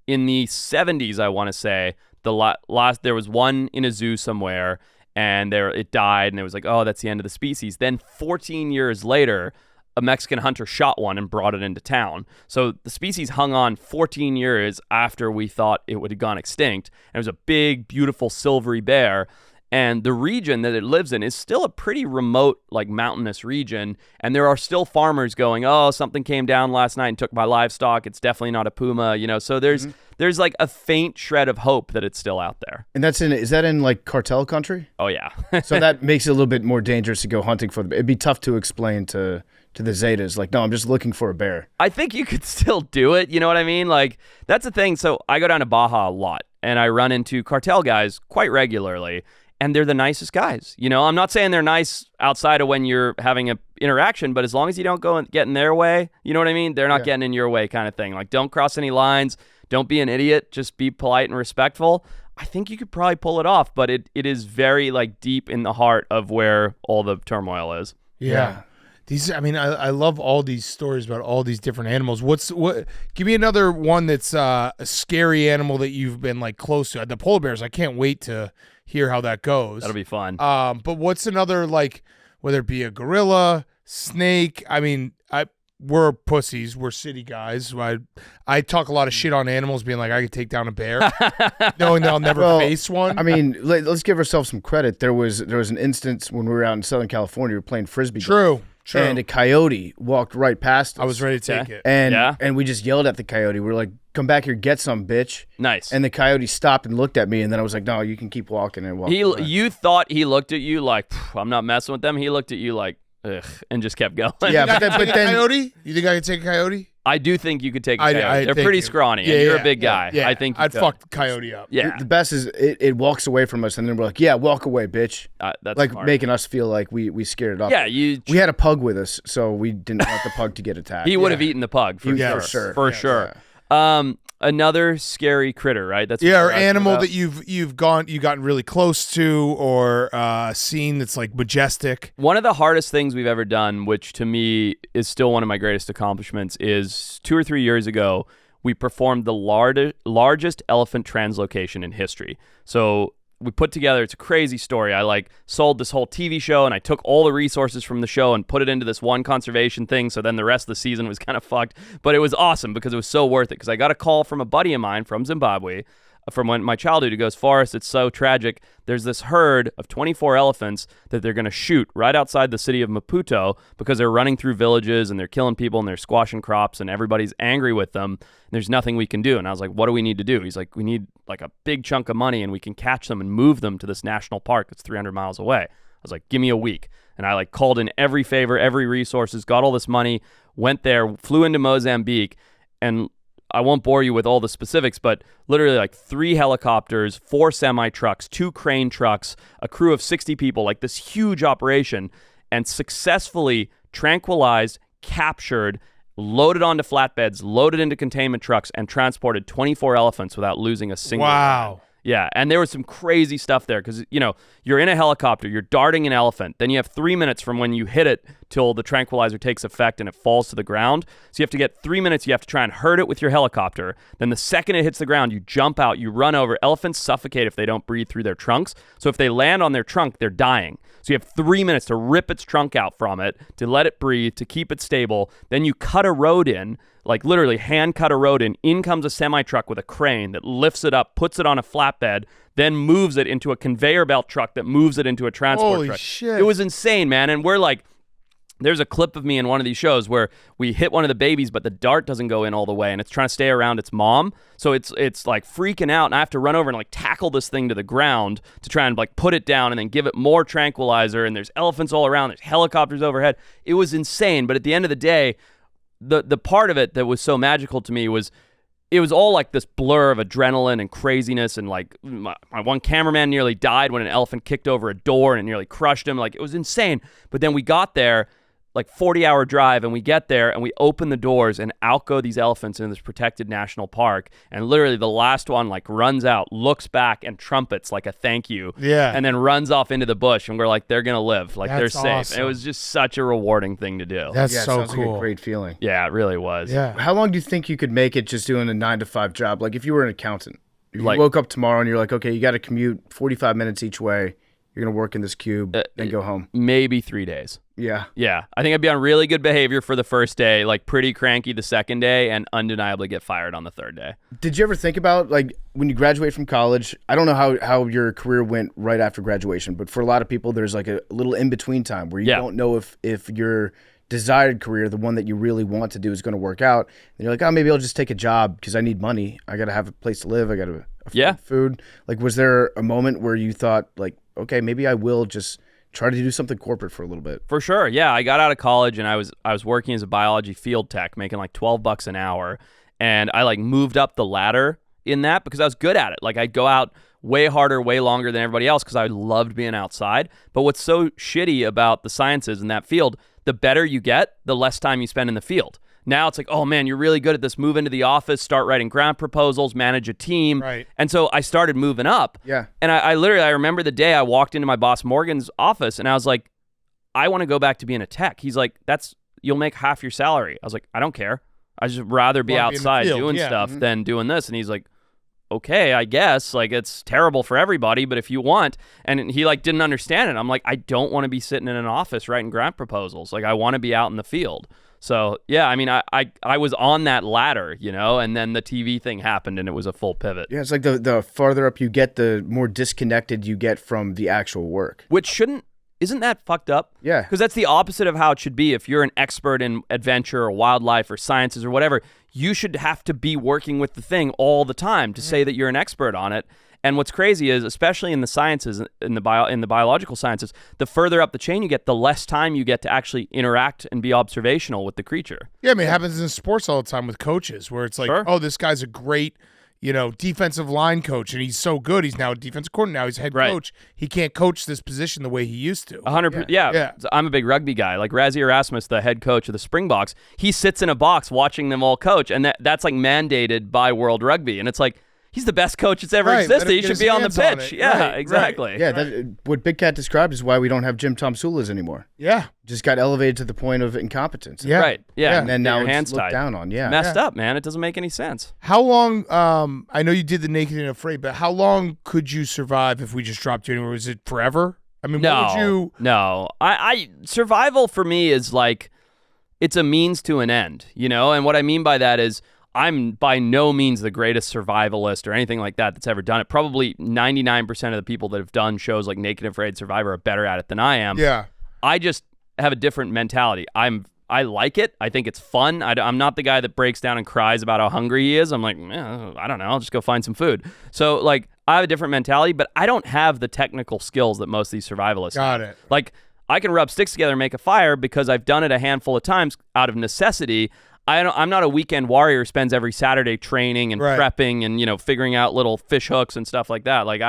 In the 70s, I want to say, there was one in a zoo somewhere, and it died, and it was like, oh, that's the end of the species. Then 14 years later, a Mexican hunter shot one and brought it into town. So the species hung on 14 years after we thought it would have gone extinct. And it was a big, beautiful, silvery bear. And the region that it lives in is still a pretty remote, like, mountainous region. And there are still farmers going, oh, something came down last night and took my livestock. It's definitely not a puma, So there's like a faint shred of hope that it's still out there. And is that in like cartel country? Oh, yeah. So that makes it a little bit more dangerous to go hunting for them. It'd be tough to explain to the Zetas, like, no, I'm just looking for a bear. I think you could still do it. You know what I mean? Like, that's the thing. So I go down to Baja a lot, and I run into cartel guys quite regularly. And they're the nicest guys. I'm not saying they're nice outside of when you're having an interaction, but as long as you don't go and get in their way, you know what I mean? They're not getting in your way, kind of thing. Like, don't cross any lines. Don't be an idiot. Just be polite and respectful. I think you could probably pull it off, but it is very, like, deep in the heart of where all the turmoil is. Yeah. I love all these stories about all these different animals. Give me another one that's a scary animal that you've been, like, close to. The polar bears, I can't wait to hear how that goes. That'll be fun. But what's another, like, whether it be a gorilla, snake? I mean, we're pussies. We're city guys. I talk a lot of shit on animals, being like, I could take down a bear, knowing that I'll never face one. I mean, let's give ourselves some credit. There was an instance when we were out in Southern California, we were playing frisbee. True. And a coyote walked right past us. I was ready to take it. And we just yelled at the coyote. We were like, come back here, get some, bitch. Nice. And the coyote stopped and looked at me, and then I was like, no, you can keep walking. And walk away. You thought he looked at you like, I'm not messing with them. He looked at you like, ugh, and just kept going. Yeah, but then coyote? You think I could take a coyote? I do think you could take a I coyote. They're think pretty you- scrawny, Yeah, and you're yeah, a big guy. Yeah, I think I'd fuck the coyote up. Yeah, The best is it walks away from us, and then we're like, yeah, walk away, bitch. that's Like smart. making us feel like we scared it off. Yeah, we had a pug with us, so we didn't want the pug to get attacked. he would have eaten the pug for Yeah, sure. for sure. For Yeah, sure. Another scary critter, right? That's what Yeah, or you're asking animal about? that you've gotten really close to, or seen that's like majestic. One of the hardest things we've ever done, which to me is still one of my greatest accomplishments, is 2 or 3 years ago, we performed the largest elephant translocation in history. So we put together, it's a crazy story. I sold this whole TV show, and I took all the resources from the show and put it into this one conservation thing. So then the rest of the season was kind of fucked, but it was awesome because it was so worth it. Because I got a call from a buddy of mine from Zimbabwe, from my childhood, who goes, Forrest, it's so tragic. There's this herd of 24 elephants that they're going to shoot right outside the city of Maputo because they're running through villages and they're killing people and they're squashing crops and everybody's angry with them. There's nothing we can do. And I was like, what do we need to do? He's like, we need like a big chunk of money and we can catch them and move them to this national park that's 300 miles away. I was like, give me a week. And I called in every favor, every resources, got all this money, went there, flew into Mozambique, and I won't bore you with all the specifics, but literally 3 helicopters, 4 semi-trucks, 2 crane trucks, a crew of 60 people, this huge operation, and successfully tranquilized, captured, loaded onto flatbeds, loaded into containment trucks, and transported 24 elephants without losing a single one. Wow. Yeah, and there was some crazy stuff there because, you're in a helicopter, you're darting an elephant, then you have 3 minutes from when you hit it till the tranquilizer takes effect and it falls to the ground. So you have to get 3 minutes, you have to try and herd it with your helicopter. Then the second it hits the ground, you jump out, you run over. Elephants suffocate if they don't breathe through their trunks. So if they land on their trunk, they're dying. So you have 3 minutes to rip its trunk out from it, to let it breathe, to keep it stable. Then you cut a road in, literally hand cut a road in comes a semi-truck with a crane that lifts it up, puts it on a flatbed, then moves it into a conveyor belt truck that moves it into a transport Holy truck. shit. It was insane, man. And we're there's a clip of me in one of these shows where we hit one of the babies, but the dart doesn't go in all the way, and it's trying to stay around its mom. So it's freaking out, and I have to run over and tackle this thing to the ground to try and put it down and then give it more tranquilizer, and there's elephants all around, there's helicopters overhead. It was insane, but at the end of the day, the part of it that was so magical to me was it was all this blur of adrenaline and craziness, and my one cameraman nearly died when an elephant kicked over a door and it nearly crushed him. It was insane. But then we got there, 40-hour drive, and we get there and we open the doors and out go these elephants in this protected national park, and literally the last one runs out, looks back, and trumpets a thank you, and then runs off into the bush, and we're they're gonna live, they're safe. awesome. It was just such a rewarding thing to do. That's Yeah, it so sounds cool. like a great feeling. Yeah, it really was. Yeah. How long do you think you could make it just doing a 9-to-5 job? If you were an accountant, if you Like- woke up tomorrow and you're like, okay, you got to commute 45 minutes each way. You're going to work in this cube, then go home. Maybe 3 days. Yeah. Yeah, I think I'd be on really good behavior for the first day, pretty cranky the second day, and undeniably get fired on the third day. Did you ever think about, when you graduate from college, I don't know how your career went right after graduation, but for a lot of people, there's a little in-between time where you don't know if your desired career, the one that you really want to do, is going to work out. And you're like, oh, maybe I'll just take a job because I need money. I got to have a place to live. I got to afford food. Was there a moment where you thought, okay, maybe I will just try to do something corporate for a little bit? For sure, yeah. I got out of college and I was working as a biology field tech, making $12 an hour, and I moved up the ladder in that because I was good at it. I'd go out way harder, way longer than everybody else because I loved being outside. But what's so shitty about the sciences in that field, the better you get, the less time you spend in the field. Now it's oh man, you're really good at this. Move into the office, start writing grant proposals, manage a team. Right. And so I started moving up. Yeah. And I remember the day I walked into my boss Morgan's office and I was like, I want to go back to being a tech. He's like, you'll make half your salary. I was like, I don't care. I just rather be Wanna be in the outside field, doing yeah. stuff than doing this. And he's like, okay, I guess. It's terrible for everybody, but if you want. And he didn't understand it. I'm like, I don't want to be sitting in an office writing grant proposals. I want to be out in the field. So yeah, I mean, I was on that ladder, and then the TV thing happened and it was a full pivot. Yeah, it's the farther up you get, the more disconnected you get from the actual work. Which isn't that fucked up? Yeah. Because that's the opposite of how it should be. If you're an expert in adventure or wildlife or sciences or whatever, you should have to be working with the thing all the time to say that you're an expert on it. And what's crazy is, especially in the sciences, in the biological sciences, the further up the chain you get, the less time you get to actually interact and be observational with the creature. Yeah, I mean, it happens in sports all the time with coaches, where it's like, Sure. oh, this guy's a great, defensive line coach, and he's so good. He's now a defensive coordinator. Now he's head coach. He can't coach this position the way he used to. 100%. Yeah. I'm a big rugby guy. Like Razzie Erasmus, the head coach of the Springboks, he sits in a box watching them all coach, and that's like mandated by World Rugby. And it's like, he's the best coach that's ever existed. He should be on the pitch. Yeah, exactly. Right. Yeah, what Big Cat described is why we don't have Jim Tomsulas anymore. Yeah. Just got elevated to the point of incompetence. Yeah. Right. Yeah. And then now your hands it's looked tied. down on. Yeah. Messed up, man. It doesn't make any sense. How long, I know you did the Naked and Afraid, but how long could you survive if we just dropped you anywhere? Was it forever? I mean, what would you... No. I survival for me is like, it's a means to an end, And what I mean by that is, I'm by no means the greatest survivalist or anything like that that's ever done it. Probably 99% of the people that have done shows like Naked and Afraid, Survivor are better at it than I am. Yeah. I just have a different mentality. I like it. I think it's fun. I'm not the guy that breaks down and cries about how hungry he is. I'm like, I don't know. I'll just go find some food. So, like, I have a different mentality, but I don't have the technical skills that most of these survivalists Got have. it. Like, I can rub sticks together and make a fire because I've done it a handful of times out of necessity. I'm not a weekend warrior who spends every Saturday training and prepping and figuring out little fish hooks and stuff like that. Like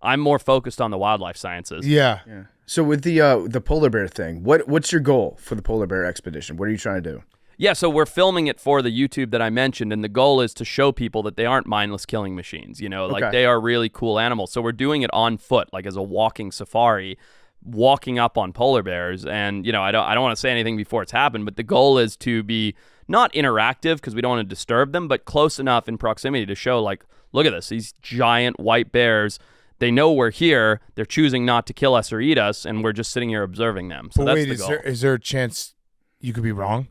I'm more focused on the wildlife sciences. Yeah. So with the polar bear thing, what's your goal for the polar bear expedition? What are you trying to do? Yeah, so we're filming it for the YouTube that I mentioned, and the goal is to show people that they aren't mindless killing machines. Like they are really cool animals. So we're doing it on foot, like as a walking safari, walking up on polar bears. And I don't want to say anything before it's happened, but the goal is to be not interactive because we don't want to disturb them, but close enough in proximity to show, like, look at this, these giant white bears. They know we're here. They're choosing not to kill us or eat us, and we're just sitting here observing them. So but that's wait, the goal. is there a chance you could be wrong?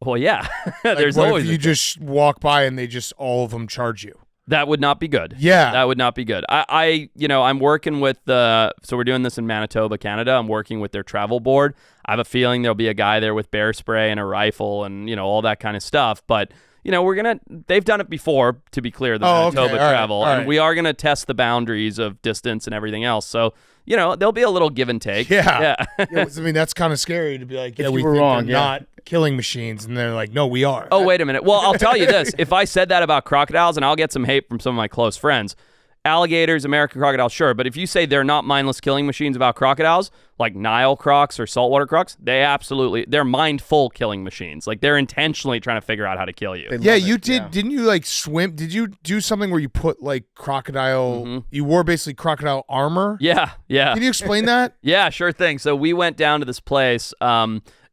Well, yeah. There's what always if you just walk by and they just all of them charge you? That would not be good. Yeah. That would not be good. I'm working with so we're doing this in Manitoba, Canada. I'm working with their travel board. I have a feeling there'll be a guy there with bear spray and a rifle and, all that kind of stuff. But, they've done it before, to be clear, the Manitoba travel. And we are going to test the boundaries of distance and everything else. So, there'll be a little give and take. Yeah. I mean, that's kind of scary to be like, If we you were think wrong, they're not killing machines. And they're like, no, we are. Oh, wait a minute. Well, I'll tell you this. If I said that about crocodiles, and I'll get some hate from some of my close friends, alligators, American crocodiles, sure. But if you say they're not mindless killing machines about crocodiles, like Nile crocs or saltwater crocs, they're mindful killing machines. Like they're intentionally trying to figure out how to kill you. Yeah, you did. Yeah. Didn't you like swim? Did you do something where you put like crocodile, you wore basically crocodile armor? Yeah. Can you explain that? Yeah, sure thing. So we went down to this place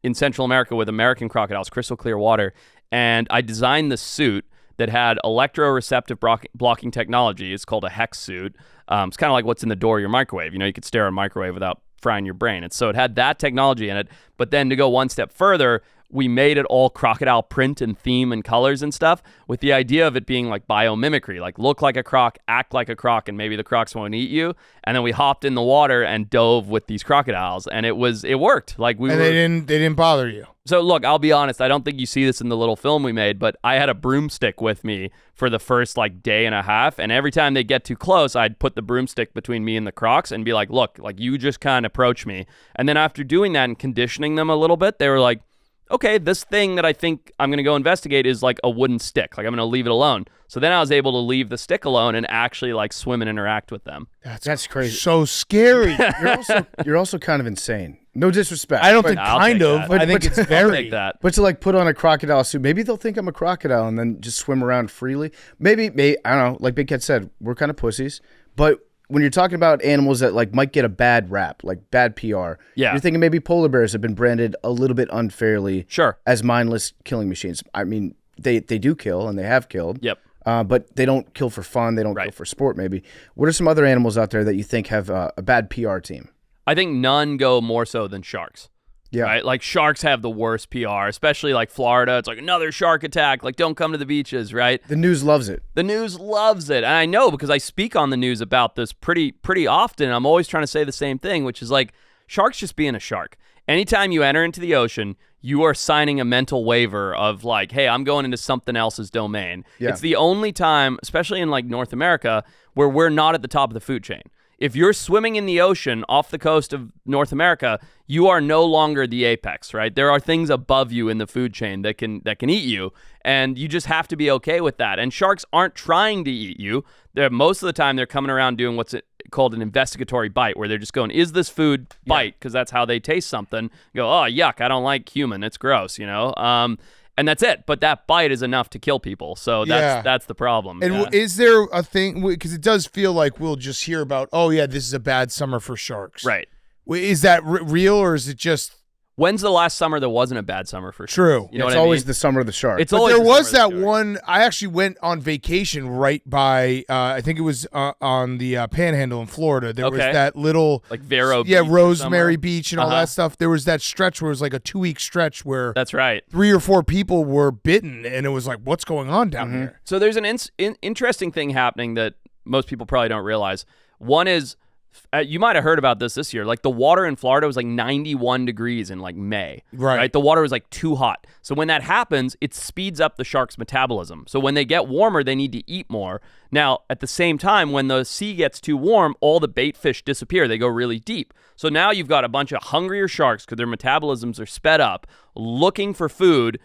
in Central America with American crocodiles, crystal clear water. And I designed this suit that had electroreceptive blocking technology. It's called a hex suit. It's kind of like what's in the door of your microwave. You could stare at a microwave without frying your brain. And so it had that technology in it. But then to go one step further, we made it all crocodile print and theme and colors and stuff with the idea of it being like biomimicry, like look like a croc, act like a croc, and maybe the crocs won't eat you. And then we hopped in the water and dove with these crocodiles, and it worked. Like they didn't bother you. So look, I'll be honest, I don't think you see this in the little film we made, but I had a broomstick with me for the first like day and a half, and every time they get too close, I'd put the broomstick between me and the crocs and be like, look, like you just kind of approach me. And then after doing that and conditioning them a little bit, they were like, okay, this thing that I think I'm going to go investigate is like a wooden stick. Like I'm going to leave it alone. So then I was able to leave the stick alone and actually like swim and interact with them. That's crazy. So scary. You're also kind of insane. No disrespect. I don't think I'll kind take of. that. I think it's I'll very. take that. But to like put on a crocodile suit, maybe they'll think I'm a crocodile and then just swim around freely. Maybe I don't know. Like Big Cat said, we're kind of pussies. But when you're talking about animals that like might get a bad rap, like bad PR, you're thinking maybe polar bears have been branded a little bit unfairly, as mindless killing machines. I mean, they do kill and they have killed. Yep. But they don't kill for fun. They don't kill for sport. Maybe. What are some other animals out there that you think have a bad PR team? I think none go more so than sharks. Yeah. Right? Like sharks have the worst PR, especially like Florida. It's like another shark attack. Like don't come to the beaches, right? The news loves it. The news loves it. And I know because I speak on the news about this pretty often. I'm always trying to say the same thing, which is like sharks just being a shark. Anytime you enter into the ocean, you are signing a mental waiver of like, hey, I'm going into something else's domain. Yeah. It's the only time, especially in like North America, where we're not at the top of the food chain. If you're swimming in the ocean off the coast of North America, you are no longer the apex, right? There are things above you in the food chain that can eat you, and you just have to be okay with that. And sharks aren't trying to eat you. Most of the time, they're coming around doing what's called an investigatory bite, where they're just going, is this food bite? Because that's how they taste something. Go, oh, yuck, I don't like human. It's gross, you know? And that's it. But that bite is enough to kill people. So that's the problem. And is there a thing, because it does feel like we'll just hear about, oh, yeah, this is a bad summer for sharks. Right. Is that real, or is it just... When's the last summer that wasn't a bad summer for sharks? True. You know it's what I always mean? the summer of the shark. It's But always there the was summer of that the shark. one, I actually went on vacation right by, I think it was on the Panhandle in Florida. There was that little... Like Vero Beach. Yeah, or Rosemary somewhere. Beach and all that stuff. There was that stretch where it was like a 2-week stretch where That's right. 3 or 4 people were bitten, and it was like, what's going on down here? So there's an interesting thing happening that most people probably don't realize. One is, you might have heard about this year. Like the water in Florida was like 91 degrees in like May. Right. The water was like too hot. So when that happens, it speeds up the shark's metabolism. So when they get warmer, they need to eat more. Now, at the same time, when the sea gets too warm, all the bait fish disappear. They go really deep. So now you've got a bunch of hungrier sharks because their metabolisms are sped up, looking for food.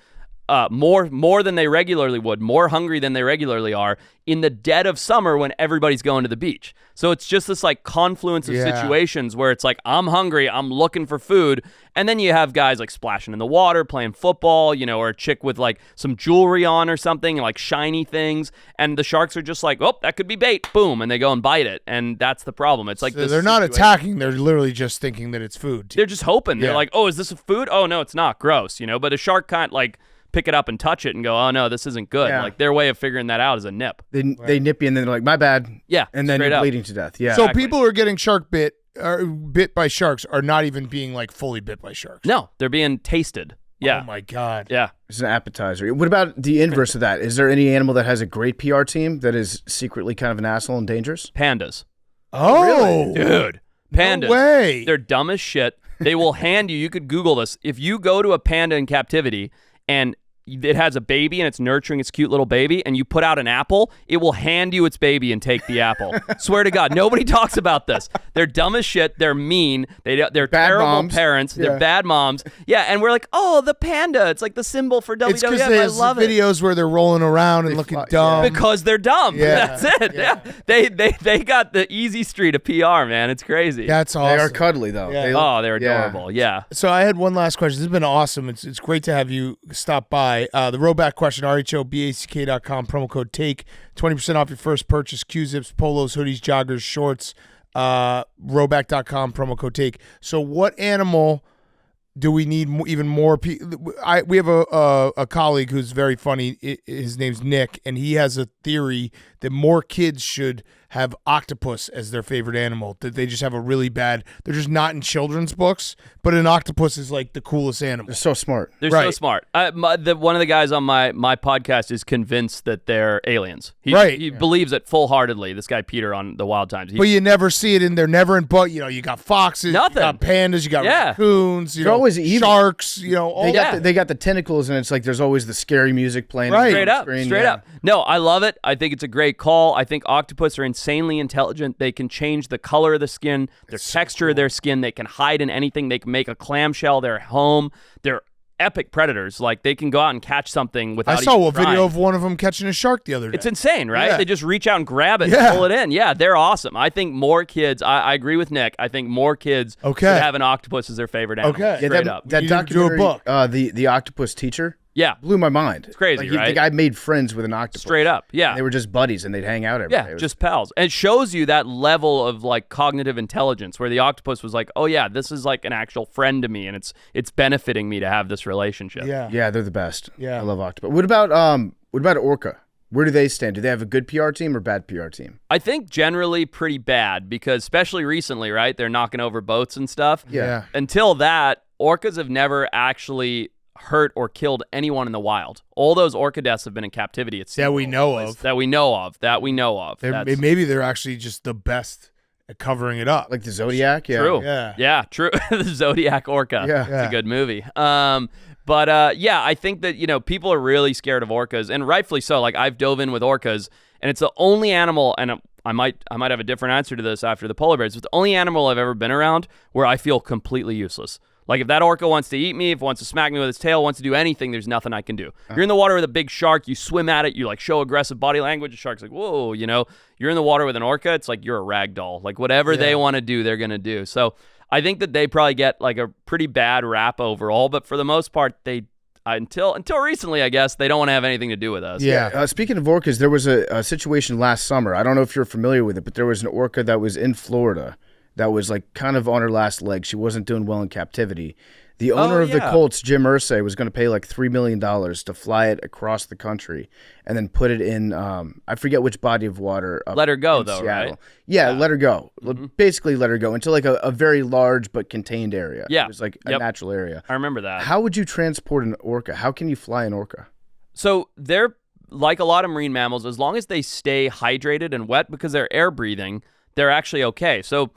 More than they regularly would, more hungry than they regularly are in the dead of summer when everybody's going to the beach. So it's just this like confluence of situations where it's like, I'm hungry, I'm looking for food. And then you have guys like splashing in the water, playing football, you know, or a chick with like some jewelry on or something, like shiny things. And the sharks are just like, oh, that could be bait. Boom. And they go and bite it. And that's the problem. It's like So they're not attacking. They're literally just thinking that it's food. They're just hoping. Yeah. They're like, oh, is this a food? Oh, no, it's not. Gross, you know? But a shark can't like pick it up and touch it and go, oh no, this isn't good. Yeah. Like their way of figuring that out is a nip. They nip you and then they're like, my bad. Yeah, And then straight you're up. bleeding to death. Yeah. So Exactly. people who are getting shark bit or bit by sharks are not even being like fully bit by sharks. No, they're being tasted. Yeah. Oh my God. Yeah. It's an appetizer. What about the inverse of that? Is there any animal that has a great PR team that is secretly kind of an asshole and dangerous? Pandas. Oh, Dude. Pandas. No way. They're dumb as shit. They will hand you could Google this. If you go to a panda in captivity and it has a baby and it's nurturing its cute little baby and you put out an apple, it will hand you its baby and take the apple. Swear to God, nobody talks about this. They're dumb as shit. They're mean. They're Bad terrible moms. parents. Yeah. They're bad moms. Yeah, and we're like, oh, the panda. It's like the symbol for WWF. It's because I there's love it. videos where they're rolling around and looking fly- dumb. Because they're dumb. Yeah. That's it. Yeah. They got the easy street of PR, man. It's crazy. That's awesome. They are cuddly though. Yeah. They're adorable. Yeah. So I had one last question. This has been awesome. It's great to have you stop by. The Roback question, rhoback.com, promo code TAKE, 20% off your first purchase, Q-zips, polos, hoodies, joggers, shorts, roback.com, promo code TAKE. So what animal do we need even more people? We have a colleague who's very funny. His name's Nick, and he has a theory that more kids should have octopus as their favorite animal, that they just have a really bad, they're just not in children's books, but an octopus is like the coolest animal. They're so smart. They're so Right. smart. One of the guys on my podcast is convinced that they're aliens. He believes it full-heartedly, this guy Peter on the Wild Times. But you never see it in there, never in, but you got foxes, Nothing. you got pandas, you got Yeah. raccoons, They're always evil. sharks, all They that. got they got the tentacles and it's like there's always the scary music playing. Right. Straight up. Screen, Straight yeah. up. No, I love it. I think it's a great call. I think octopus are insanely intelligent. They can change the color of the skin, their texture of their skin. They can hide in anything. They can make a clamshell their home. They're epic predators. Like they can go out and catch something without I saw even a video trying. of one of them catching a shark the other day. It's insane, right? Yeah. They just reach out and grab it Yeah. and pull it in. Yeah, they're awesome. I think more kids, I agree with Nick. I think more kids Okay. should have an octopus as their favorite animal. Okay. Yeah, Straight that, up. that You need to do a documentary, book. the octopus teacher, Yeah, blew my mind. It's crazy, The right? guy made friends with an octopus. straight up. Yeah. They were just buddies and they'd hang out every day. Yeah, It was- just pals. And it shows you that level of like cognitive intelligence where the octopus was like, oh yeah, this is like an actual friend to me and it's benefiting me to have this relationship. yeah, they're the best. Yeah. I love octopus. What about orca? Where do they stand? Do they have a good PR team or bad PR team? I think generally pretty bad because especially recently, right? They're knocking over boats and stuff. Yeah. Until that, orcas have never actually hurt or killed anyone in the wild. All those orca deaths have been in captivity. It's That we know of. That we know of. That's Maybe they're actually just the best at covering it up. Like the Zodiac? Yeah. true. Yeah. Yeah, true. The Zodiac Orca. Yeah. It's a good movie. But yeah, I think that, people are really scared of orcas, and rightfully so. Like, I've dove in with orcas, and it's the only animal, and I might have a different answer to this after the polar bears. It's the only animal I've ever been around where I feel completely useless. Like, if that orca wants to eat me, if it wants to smack me with its tail, wants to do anything, there's nothing I can do. You're in the water with a big shark, you swim at it, you like show aggressive body language, the shark's like, whoa, You're in the water with an orca, it's like you're a rag doll. Like, whatever they want to do, they're going to do. So I think that they probably get like a pretty bad rap overall, but for the most part, until recently, I guess, they don't want to have anything to do with us. Yeah. Speaking of orcas, there was a situation last summer. I don't know if you're familiar with it, but there was an orca that was in Florida that was like kind of on her last leg. She wasn't doing well in captivity. The owner of the Colts, Jim Irsay, was going to pay like $3 million to fly it across the country and then put it in, I forget which body of water. Let her go, though, Seattle. right? Yeah, let her go. Mm-hmm. Basically, let her go into like a very large but contained area. Yeah. It was like a natural area. I remember that. How would you transport an orca? How can you fly an orca? So they're, like a lot of marine mammals, as long as they stay hydrated and wet because they're air breathing, they're actually okay. So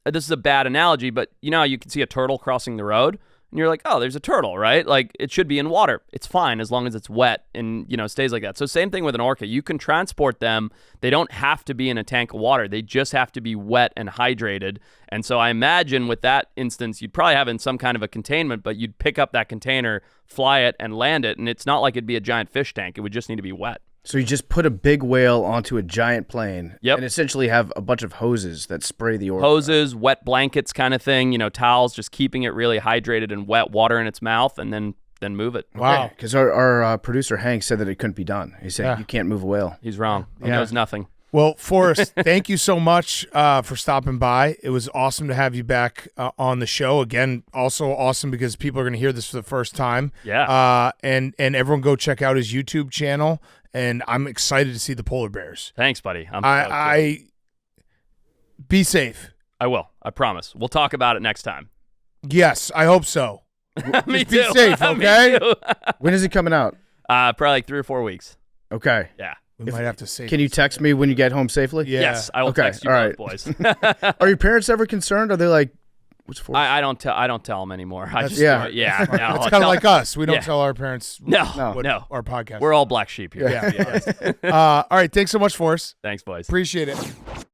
this is a bad analogy, but how you can see a turtle crossing the road? And you're like, oh, there's a turtle, right? Like, it should be in water. It's fine as long as it's wet and, stays like that. So same thing with an orca. You can transport them. They don't have to be in a tank of water. They just have to be wet and hydrated. And so I imagine with that instance, you'd probably have it in some kind of a containment, but you'd pick up that container, fly it, and land it. And it's not like it'd be a giant fish tank. It would just need to be wet. So you just put a big whale onto a giant plane and essentially have a bunch of hoses that spray the orca. Hoses, wet blankets kind of thing, towels, just keeping it really hydrated and wet, water in its mouth, and then move it. Wow. Because our producer, Hank, said that it couldn't be done. He said, you can't move a whale. He's wrong. He knows nothing. Well, Forrest, thank you so much for stopping by. It was awesome to have you back on the show. Again, also awesome because people are going to hear this for the first time. Yeah. And everyone go check out his YouTube channel. And I'm excited to see the polar bears. Thanks, buddy. I be safe. I will. I promise. We'll talk about it next time. Yes, I hope so. Me Just too. be safe, okay? When is it coming out? Probably like 3 or 4 weeks. Okay. Yeah. We might have to save. Can you text me when you get home safely? Yeah. Yes, I will text you both, boys. Are your parents ever concerned? Are they like, what's for? I don't tell them anymore. No, It's kind of like us. We don't tell our parents no, our podcast. We're all black sheep here. Yeah. All right. Thanks so much, Forrest. Thanks, boys. Appreciate it.